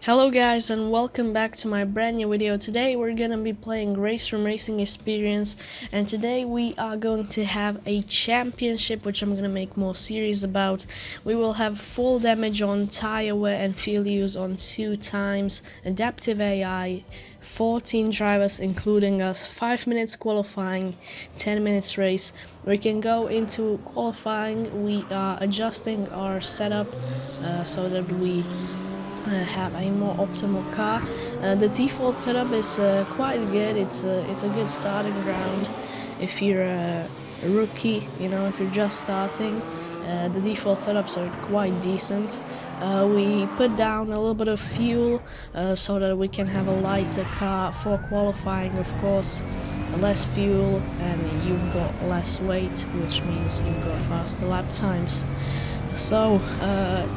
Hello guys and welcome back to my brand new video. Today we're gonna be playing RaceRoom Racing Experience, and today we are going to have a championship which I'm gonna make more series about. We will have full damage on tire wear and fuel use on 2 times, adaptive AI, 14 drivers including us, 5 minutes qualifying, 10 minutes race. We can go into qualifying. We are adjusting our setup so that we have a more optimal car. The default setup is quite good. It's a good starting ground if you're a rookie, if you're just starting. The default setups are quite decent. We put down a little bit of fuel so that we can have a lighter car for qualifying, of course. Less fuel and you've got less weight, which means you've got faster lap times. So,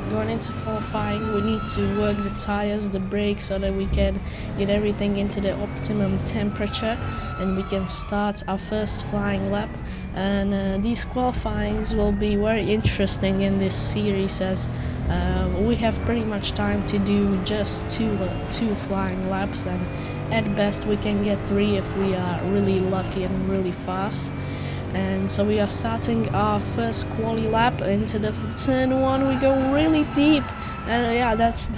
going into qualifying, we need to work the tires, the brakes, so that we can get everything into the optimum temperature and we can start our first flying lap. And these qualifyings will be very interesting in this series, as we have pretty much time to do just two flying laps, and at best we can get 3 if we are really lucky and really fast. And so we are starting our first quali lap. Into the turn 1 we go really deep, and yeah, that's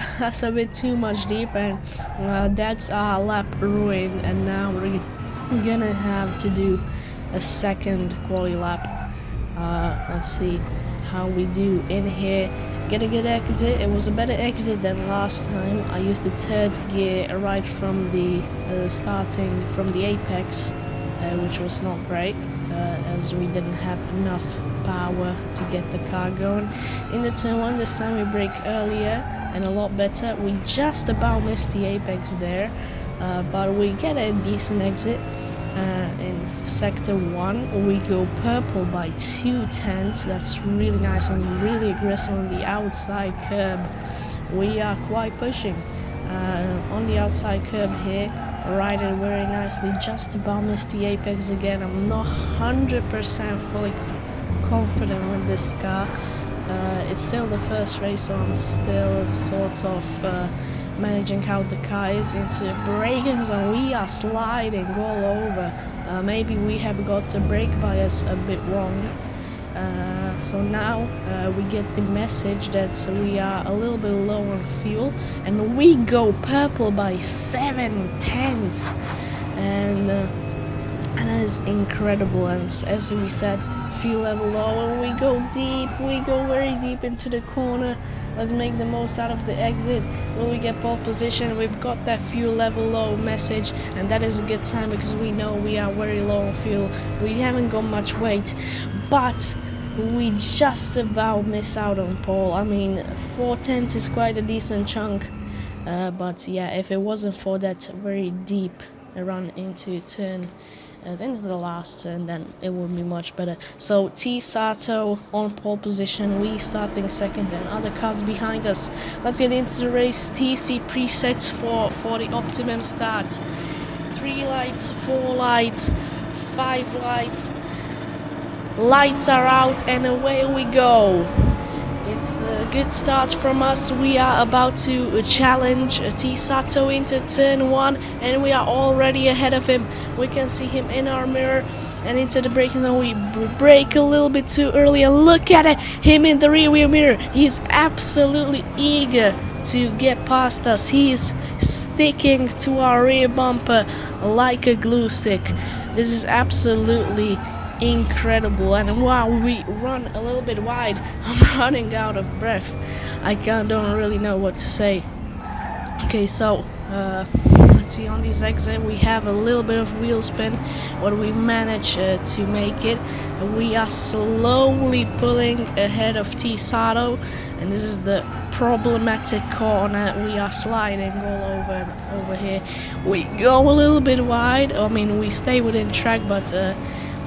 a bit too much deep, and that's our lap ruined. And now we're gonna have to do a second quali lap. Let's see how we do in here. Get a good exit. It was a better exit than last time. I used the 3rd gear right from the starting from the apex, which was not great, as we didn't have enough power to get the car going. In the turn 1 this time we brake earlier and a lot better. We just about missed the apex there, but we get a decent exit. In sector 1 we go purple by 2/10. That's really nice and really aggressive on the outside curb. We are quite pushing on the outside curb here. Ride it very nicely, just about missed the apex again. I'm not 100% fully confident with this car. It's still the first race, so I'm still sort of managing how the car is. Into the braking zone, we are sliding all over. Maybe we have got the brake bias a bit wrong. So now we get the message that we are a little bit low on fuel, and we go purple by 7/10, and that is incredible. And as we said, fuel level low, and we go deep. We go very deep into the corner. Let's make the most out of the exit. Will we get pole position? We've got that fuel level low message, and that is a good sign because we know we are very low on fuel. We haven't got much weight, but we just about miss out on pole. I mean, 4/10 is quite a decent chunk, but yeah, if it wasn't for that very deep run into turn, then it's the last turn, then it would be much better. So T Sato on pole position, we starting second, and other cars behind us. Let's get into the race. TC presets for the optimum start. 3 lights, 4 lights, 5 lights. Lights are out and away we go. It's a good start from us. We are about to challenge T Sato into turn 1, and we are already ahead of him. We can see him in our mirror, and into the braking zone we brake a little bit too early, and look at it, him in the rear view mirror. He's absolutely eager to get past us. He is sticking to our rear bumper like a glue stick. This is absolutely incredible. And wow, we run a little bit wide. I'm running out of breath. I don't really know what to say. Okay, so let's see, on this exit we have a little bit of wheel spin, but we manage to make it. We are slowly pulling ahead of T Sato, and this is the problematic corner. We are sliding all over here. We go a little bit wide. I mean, we stay within track, but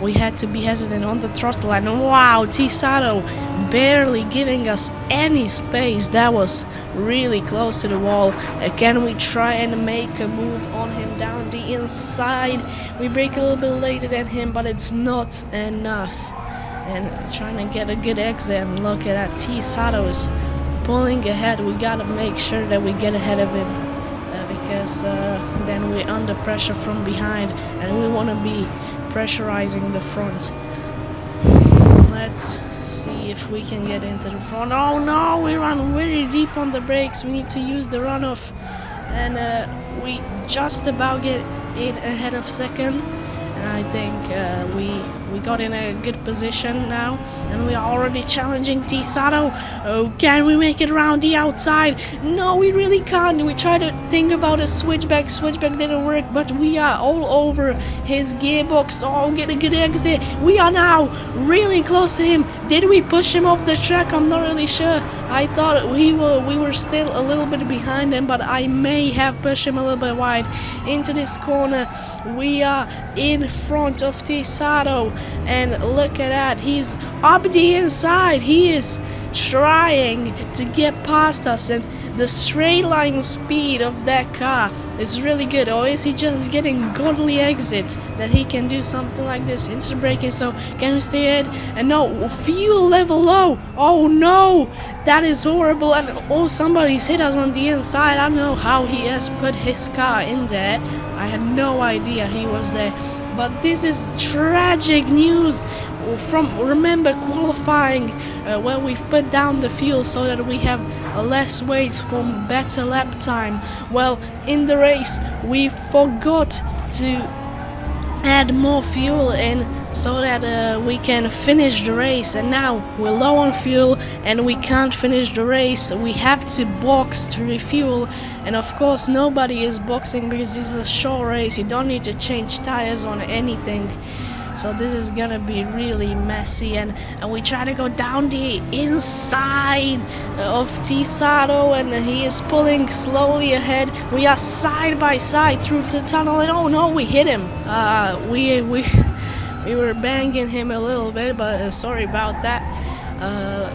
we had to be hesitant on the throttle, and wow, T Sato barely giving us any space. That was really close to the wall. Can we try and make a move on him down the inside? We brake a little bit later than him, but it's not enough. And trying to get a good exit, and look at that, T Sato is pulling ahead. We gotta make sure that we get ahead of him, because then we're under pressure from behind, and we want to be pressurizing the front. Let's see if we can get into the front. Oh no, we run very deep on the brakes. We need to use the runoff, and we just about get in ahead of second. And I think we got in a good position now, and we are already challenging T Sato. Oh, can we make it around the outside? No, we really can't. We tried to think about a switchback didn't work, but we are all over his gearbox. Oh, get a good exit. We are now really close to him. Did we push him off the track? I'm not really sure. I thought we were still a little bit behind him, but I may have pushed him a little bit wide into this corner. We are in front of T Sato, and look at that, he's up the inside. He is trying to get past us, and the straight line speed of that car is really good. Or is he just getting godly exits that he can do something like this into braking? So can we stay ahead? And no, fuel level low. Oh no, that is horrible. And oh, somebody's hit us on the inside. I don't know how he has put his car in there. I had no idea he was there. But this is tragic news from, remember, qualifying, where we've put down the fuel so that we have less weight for better lap time. Well, in the race we forgot to add more fuel in so that we can finish the race, and now we're low on fuel and we can't finish the race. We have to box to refuel, and of course nobody is boxing because this is a short race. You don't need to change tires on anything. So this is gonna be really messy, and we try to go down the inside of T Sato, and he is pulling slowly ahead. We are side by side through the tunnel, and oh no, we hit him. We were banging him a little bit, but sorry about that.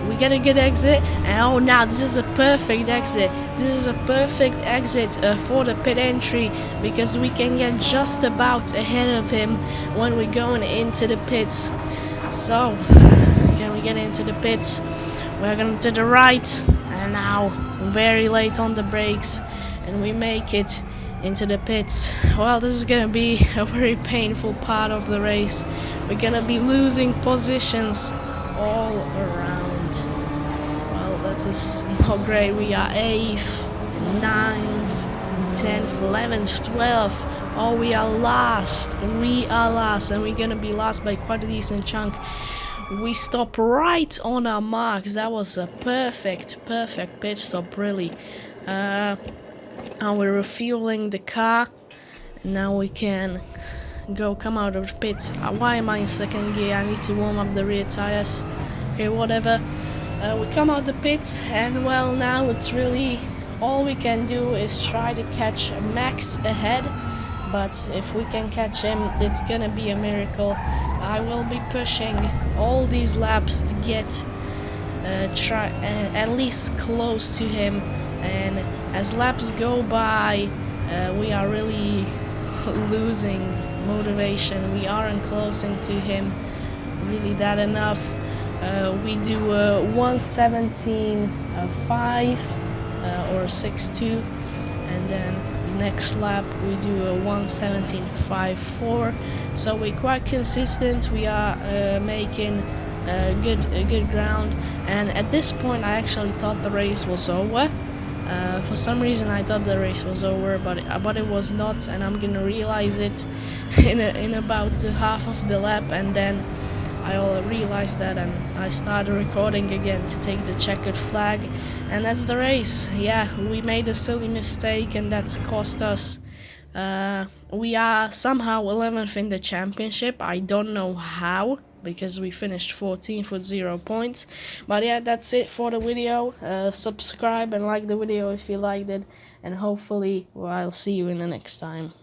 We get a good exit, and oh, now this is a perfect exit. This is a perfect exit for the pit entry, because we can get just about ahead of him when we're going into the pits. So can we get into the pits? We're going to the right, and now very late on the brakes, and we make it into the pits. Well, this is gonna be a very painful part of the race. We're gonna be losing positions all around. Well, that is not great. We are 8th, 9th, 10th, 11th, 12th. Oh, we are last. We are last, and we're gonna be last by quite a decent chunk. We stop right on our marks. That was a perfect pit stop, really. And we're refueling the car. Now we can come out of the pits. Why am I in second gear? I need to warm up the rear tires. Okay, whatever. We come out the pits, and well, now it's really all we can do is try to catch Max ahead. But if we can catch him, it's gonna be a miracle. I will be pushing all these laps to get at least close to him, and as laps go by, we are really losing motivation. We aren't closing to him really that enough. We do 1:17.5 or 6:2, and then the next lap we do a 1:17.54. So we're quite consistent. We are making good ground, and at this point I actually thought the race was over. For some reason I thought the race was over, but it was not, and I'm gonna realize it in about half of the lap, and then I realized that, and I started recording again to take the checkered flag, and that's the race. Yeah, we made a silly mistake, and that's cost us. We are somehow 11th in the championship. I don't know how, because we finished 14th with 0 points. But yeah, that's it for the video. Subscribe and like the video if you liked it, and hopefully, well, I'll see you in the next time.